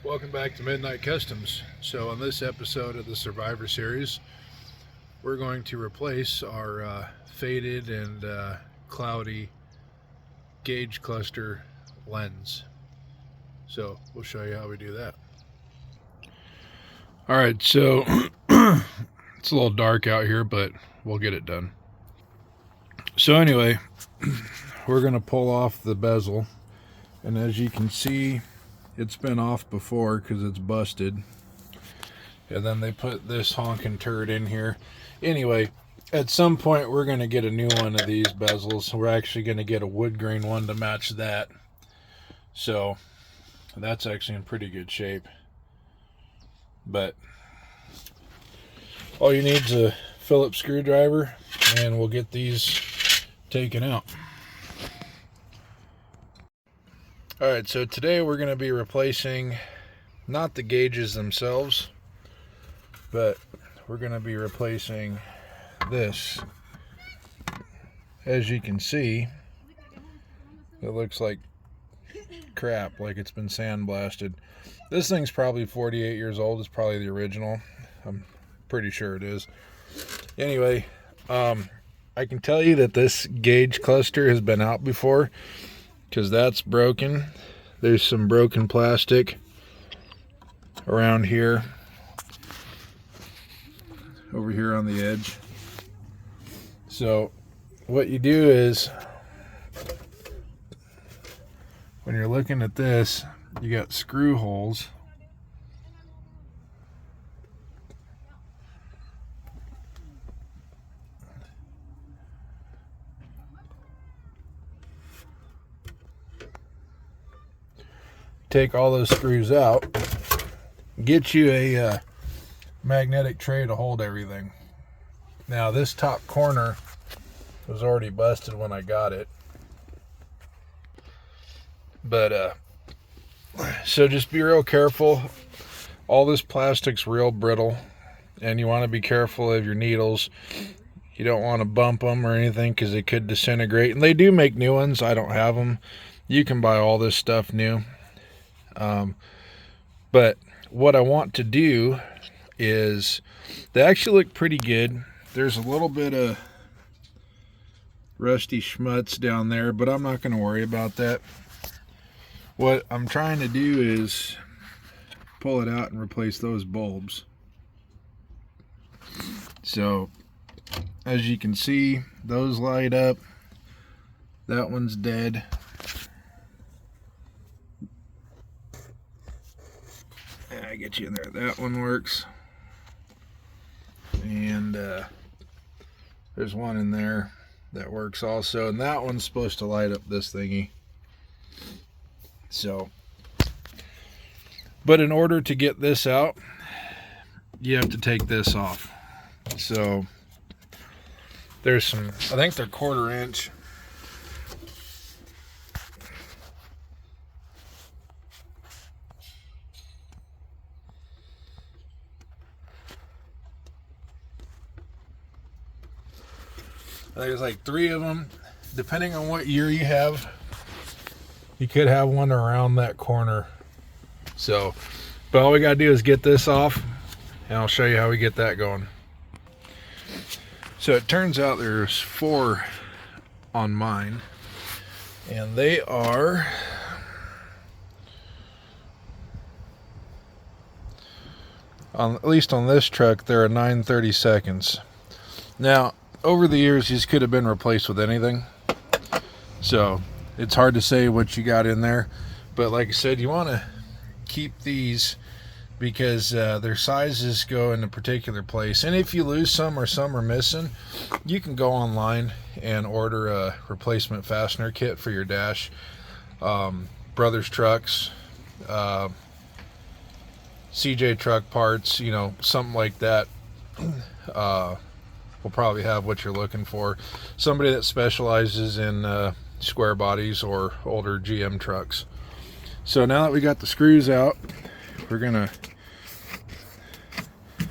Welcome back to Midnight Customs. So on this episode of the Survivor Series, we're going to replace our faded and cloudy gauge cluster lens. So we'll show you how we do that. Alright, so it's a little dark out here, but we'll get it done. So anyway, we're going to pull off the bezel, and as you can see, it's been off before because it's busted. And then they put this honking turd in here. Anyway, at some point we're going to get a new one of these bezels. We're actually going to get a wood grain one to match that. So that's actually in pretty good shape. But all you need is a Phillips screwdriver and we'll get these taken out. Alright, so today we're going to be replacing not the gauges themselves, but we're going to be replacing this. As you can see, it looks like crap, like it's been sandblasted. This thing's probably 48 years old. It's probably the original. I'm pretty sure it is. Anyway, I can tell you that this gauge cluster has been out before, because that's broken. There's some broken plastic around here, over here on the edge. So what you do is, when you're looking at this, you got screw holes. Take all those screws out, get you a magnetic tray to hold everything. Now this top corner was already busted when I got it, but so just be real careful. All this plastic's real brittle, and you want to be careful of your needles. You don't want to bump them or anything because they could disintegrate, and they do make new ones. I don't have them. You can buy all this stuff new. But what I want to do is, they actually look pretty good. There's a little bit of rusty schmutz down there, but I'm not going to worry about that. What I'm trying to do is pull it out and replace those bulbs. So as you can see, those light up. That one's dead. I get you in there. That one works. And there's one in there that works also. And that one's supposed to light up this thingy. So, but in order to get this out, you have to take this off. So there's some, I think they're 1/4 inch. There's like 3 of them. Depending on what year you have, you could have one around that corner. So, but all we gotta do is get this off, and I'll show you how we get that going. So it turns out there's 4 on mine, and they are at least on this truck, they're a 9/32. Now, over the years, these could have been replaced with anything, so it's hard to say what you got in there. But like I said, you want to keep these because their sizes go in a particular place, and if you lose some or some are missing, you can go online and order a replacement fastener kit for your dash. Brothers Trucks, CJ Truck Parts, you know, something like that. Will probably have what you're looking for. Somebody that specializes in square bodies or older GM trucks. So now that we got the screws out, we're gonna,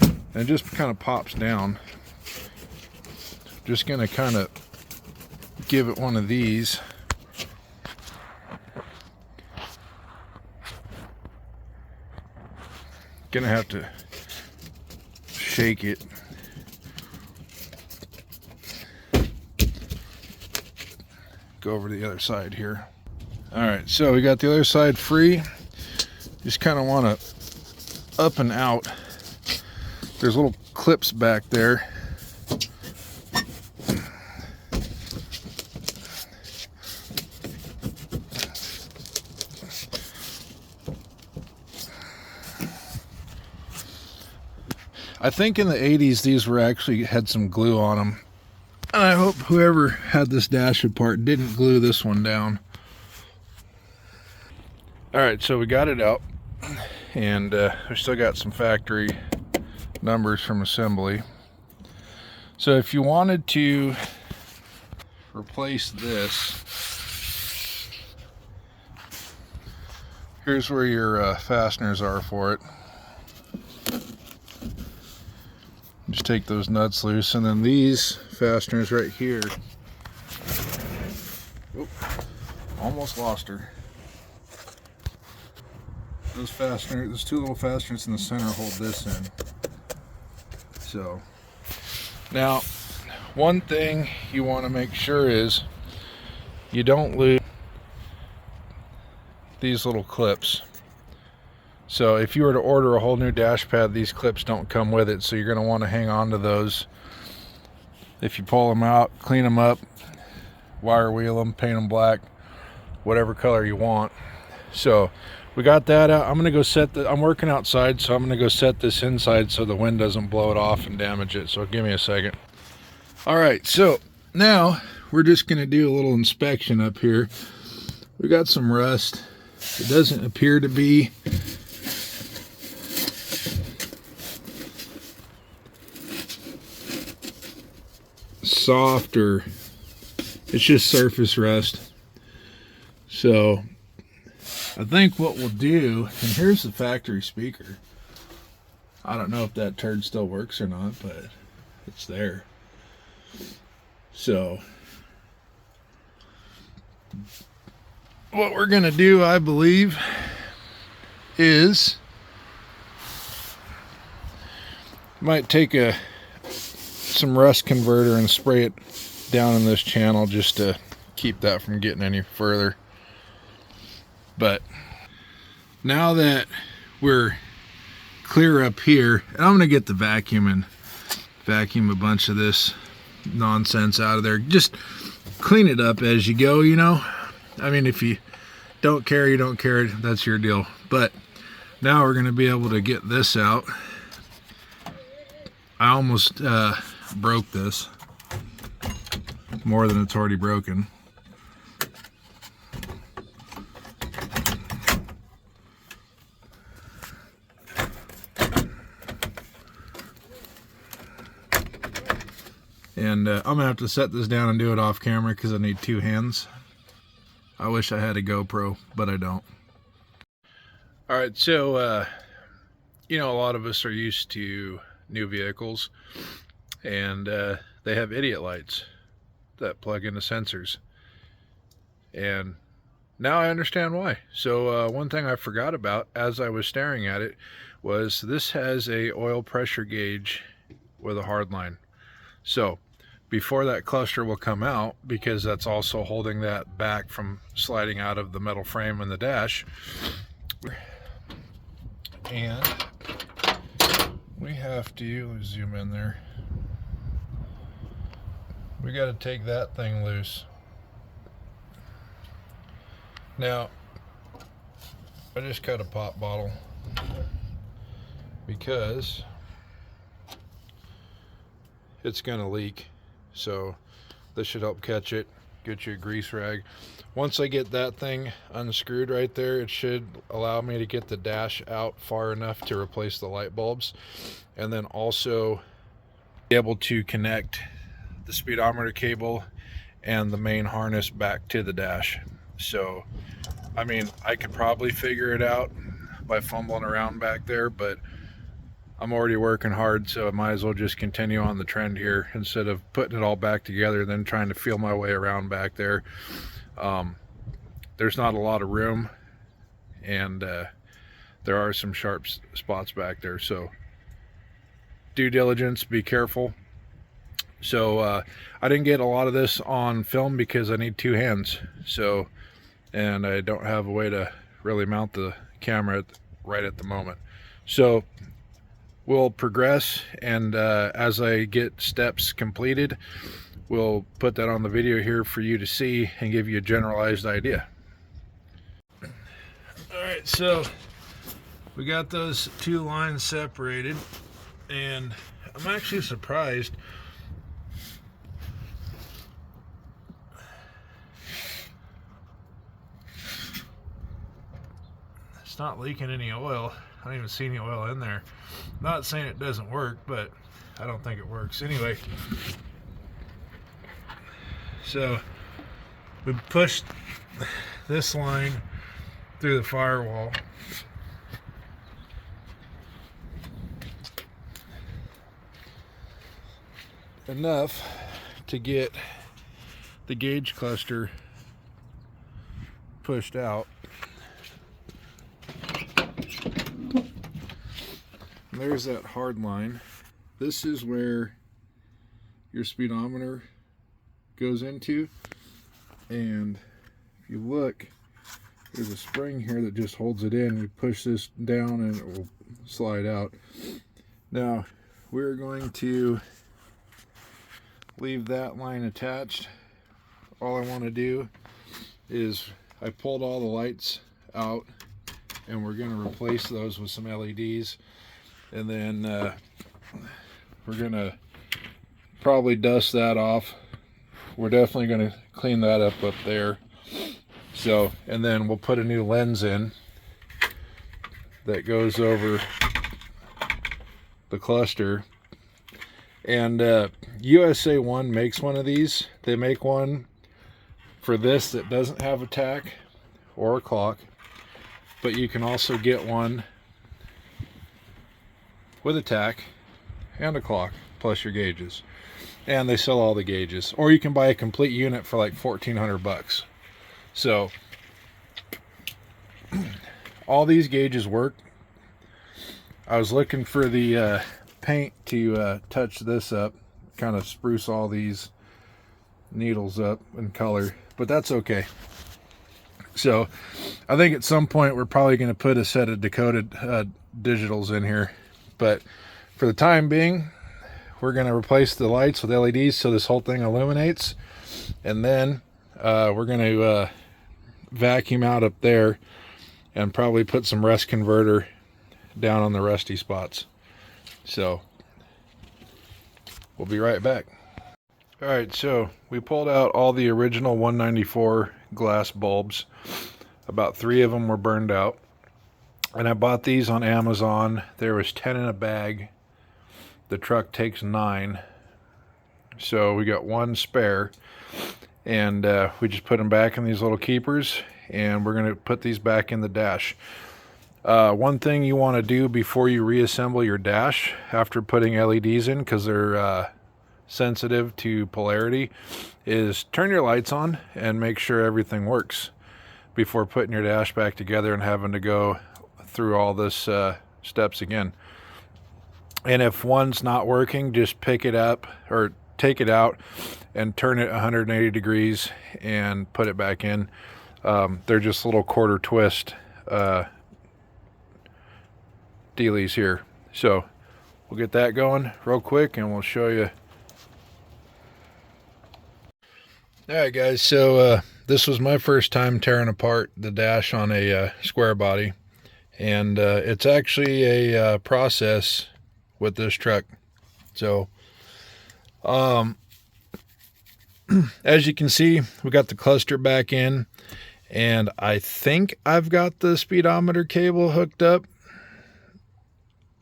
and it just kind of pops down. Just gonna kind of give it one of these. gonna have to shake it. Go over to the other side here. All right, so we got the other side free. Just kind of want to up and out. There's little clips back there. I think in the 80s these were actually had some glue on them. And I hope whoever had this dash apart didn't glue this one down. Alright, so we got it out. And we still got some factory numbers from assembly. So if you wanted to replace this, here's where your fasteners are for it. Just take those nuts loose, and then these fasteners right here. Oop, almost lost her. Those fasteners, those two little fasteners in the center hold this in. So now, one thing you want to make sure is you don't lose these little clips. So if you were to order a whole new dash pad, these clips don't come with it, so you're going to want to hang on to those. If you pull them out, clean them up, wire wheel them, paint them black, whatever color you want. So we got that out. I'm going to go set the, I'm working outside, so I'm going to go set this inside so the wind doesn't blow it off and damage it. So give me a second. All right, so now we're just going to do a little inspection up here. We got some rust. It doesn't appear to be soft, or it's just surface rust. So I think what we'll do, and here's the factory speaker. I don't know if that turd still works or not, but it's there. So what we're gonna do, I believe, is might take some rust converter and spray it down in this channel just to keep that from getting any further. But now that we're clear up here, and I'm gonna get the vacuum and vacuum a bunch of this nonsense out of there. Just clean it up as you go, you know. I mean, if you don't care, you don't care, that's your deal. But now we're gonna be able to get this out. I almost broke this more than it's already broken. And I'm gonna have to set this down and do it off camera because I need two hands. I wish I had a GoPro, but I don't. All right, so you know, a lot of us are used to new vehicles, and they have idiot lights that plug into sensors, and now I understand why. So one thing I forgot about as I was staring at it was this has a oil pressure gauge with a hard line. So before that cluster will come out, because that's also holding that back from sliding out of the metal frame in the dash, and we have to zoom in there. We got to take that thing loose. Now, I just cut a pop bottle because it's going to leak. So this should help catch it. Get you a grease rag. Once I get that thing unscrewed right there, it should allow me to get the dash out far enough to replace the light bulbs, and then also be able to connect the speedometer cable and the main harness back to the dash. So I mean, I could probably figure it out by fumbling around back there, but I'm already working hard, so I might as well just continue on the trend here instead of putting it all back together, then trying to feel my way around back there. There's not a lot of room, and there are some sharp spots back there. So due diligence, be careful. So I didn't get a lot of this on film because I need 2 hands. So, and I don't have a way to really mount the camera right at the moment. So we'll progress, and as I get steps completed, we'll put that on the video here for you to see and give you a generalized idea. All right, so we got those 2 lines separated, and I'm actually surprised. It's not leaking any oil. I don't even see any oil in there. Not saying it doesn't work, but I don't think it works. Anyway, so we pushed this line through the firewall. Enough to get the gauge cluster pushed out. And there's that hard line. This is where your speedometer goes into, and if you look, there's a spring here that just holds it in. You push this down and it will slide out. Now we're going to leave that line attached. All I want to do is, I pulled all the lights out, and we're going to replace those with some LEDs, and then we're going to probably dust that off. We're definitely going to clean that up there. So, and then we'll put a new lens in that goes over the cluster. And USA 1 makes one of these. They make one for this that doesn't have a tack or a clock, but you can also get one with a tack and a clock plus your gauges, and they sell all the gauges. Or you can buy a complete unit for like 1,400 bucks. So all these gauges work. I was looking for the paint to touch this up, kind of spruce all these needles up in color, but that's okay. So I think at some point we're probably going to put a set of decoded digitals in here, but for the time being, we're going to replace the lights with LEDs so this whole thing illuminates, and then we're going to vacuum out up there and probably put some rust converter down on the rusty spots. So we'll be right back. All right, so we pulled out all the original 194 glass bulbs. About 3 of them were burned out, and I bought these on Amazon. There was 10 in a bag. The truck takes 9, so we got 1 spare, and we just put them back in these little keepers, and we're going to put these back in the dash. One thing you want to do before you reassemble your dash after putting LEDs in, because they're sensitive to polarity, is turn your lights on and make sure everything works before putting your dash back together and having to go through all this steps again. And if one's not working, just pick it up or take it out and turn it 180 degrees and put it back in. They're just little quarter twist dealies here. So we'll get that going real quick and we'll show you. Alright guys, so this was my first time tearing apart the dash on a square body, and it's actually a process with this truck. So as you can see, we got the cluster back in, and I think I've got the speedometer cable hooked up.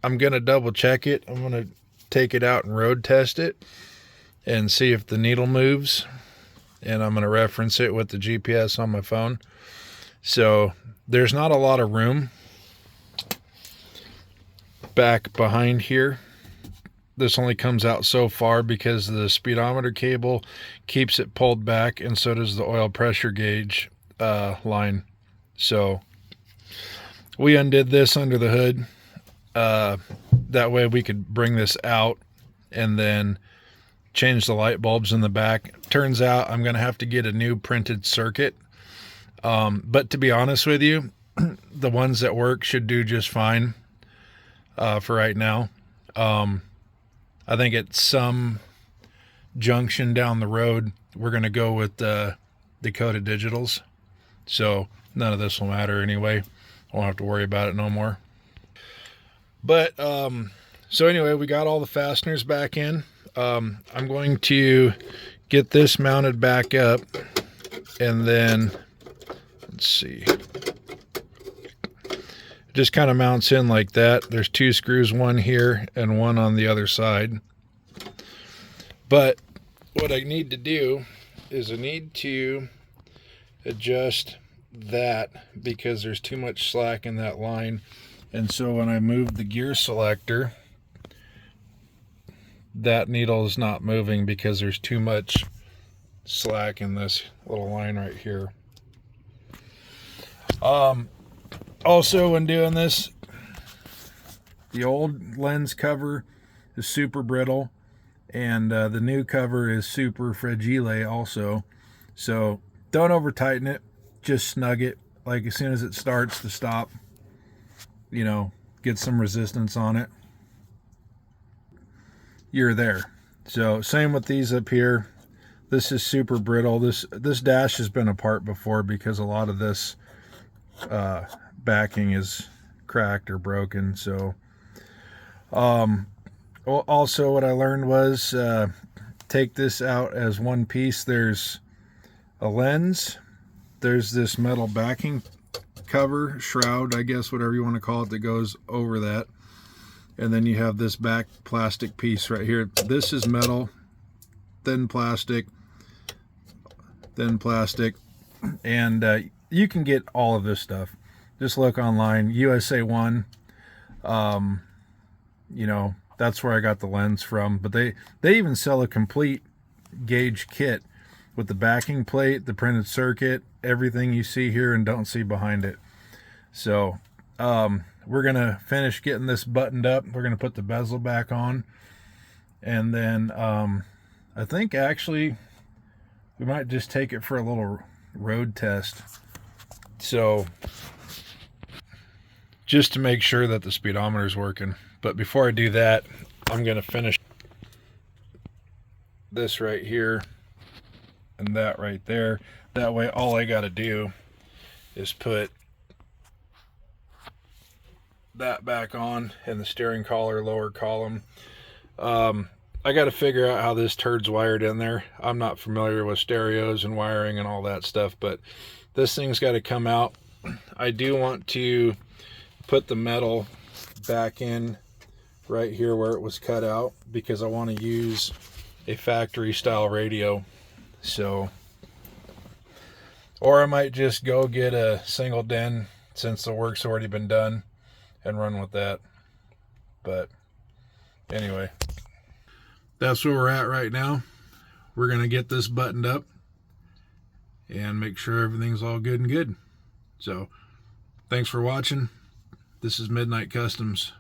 I'm gonna double check it. I'm gonna take it out and road test it and see if the needle moves, and I'm gonna reference it with the GPS on my phone. So there's not a lot of room back behind here. This only comes out so far because the speedometer cable keeps it pulled back, and so does the oil pressure gauge line. So we undid this under the hood. That way we could bring this out and then change the light bulbs in the back. Turns out I'm going to have to get a new printed circuit. But to be honest with you, the ones that work should do just fine for right now. I think at some junction down the road, we're going to go with Dakota Digitals. So none of this will matter anyway. I won't have to worry about it no more. But so anyway, we got all the fasteners back in. I'm going to get this mounted back up, and then let's see, it just kind of mounts in like that. There's 2 screws, one here and one on the other side. But what I need to do is I need to adjust that because there's too much slack in that line. And so when I move the gear selector, that needle is not moving because there's too much slack in this little line right here. Also, when doing this, the old lens cover is super brittle, and the new cover is super fragile also. So don't over tighten it, just snug it. Like as soon as it starts to stop, you know, get some resistance on it, you're there. So same with these up here. This is super brittle. This dash has been apart before because a lot of this backing is cracked or broken. So also what I learned was take this out as one piece. There's a lens, there's this metal backing cover, shroud, I guess, whatever you want to call it, that goes over that, and then you have this back plastic piece right here. This is metal, then plastic, and you can get all of this stuff. Just look online, USA 1. You know, that's where I got the lens from. But they even sell a complete gauge kit with the backing plate, the printed circuit, everything you see here and don't see behind it. So we're gonna finish getting this buttoned up. We're gonna put the bezel back on, and then I think actually we might just take it for a little road test, so just to make sure that the speedometer is working. But before I do that, I'm gonna finish this right here and that right there. That way all I got to do is put that back on and the steering collar lower column. I got to figure out how this turd's wired in there. I'm not familiar with stereos and wiring and all that stuff, but this thing's got to come out. I do want to put the metal back in right here where it was cut out because I want to use a factory style radio. So, or I might just go get a single den since the work's already been done and run with that. But anyway, that's where we're at right now. We're going to get this buttoned up and make sure everything's all good and good. So thanks for watching. This is Midnight Customs.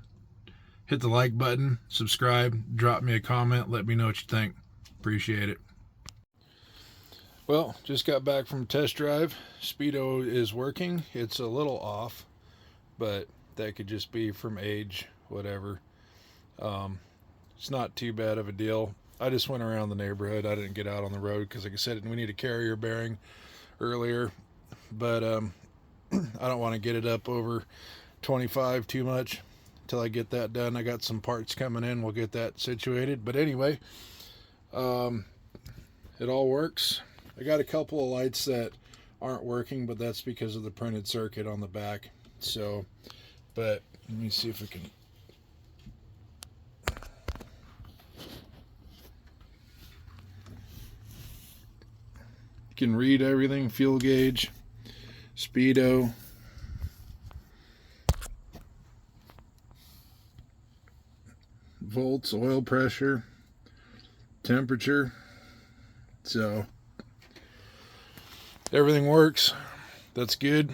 Hit the like button, subscribe, drop me a comment, let me know what you think. Appreciate it. Well, just got back from test drive. Speedo is working. It's a little off, but that could just be from age, whatever. It's not too bad of a deal. I just went around the neighborhood. I didn't get out on the road because, like I said, we need a carrier bearing earlier, but I don't want to get it up over 25 too much until I get that done. I got some parts coming in. We'll get that situated. But anyway, it all works. I got a couple of lights that aren't working, but that's because of the printed circuit on the back. So, but let me see if we can. You can read everything: fuel gauge, speedo, volts, oil pressure, temperature. So everything works. That's good.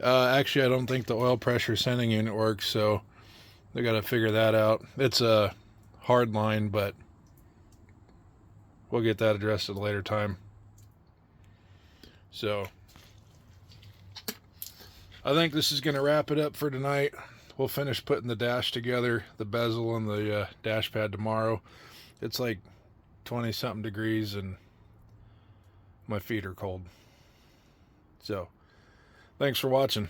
Actually, I don't think the oil pressure sending unit works, so they got to figure that out. It's a hard line, but we'll get that addressed at a later time. So I think this is going to wrap it up for tonight. We'll finish putting the dash together, the bezel and the dash pad tomorrow. It's like 20 something degrees and my feet are cold. So thanks for watching.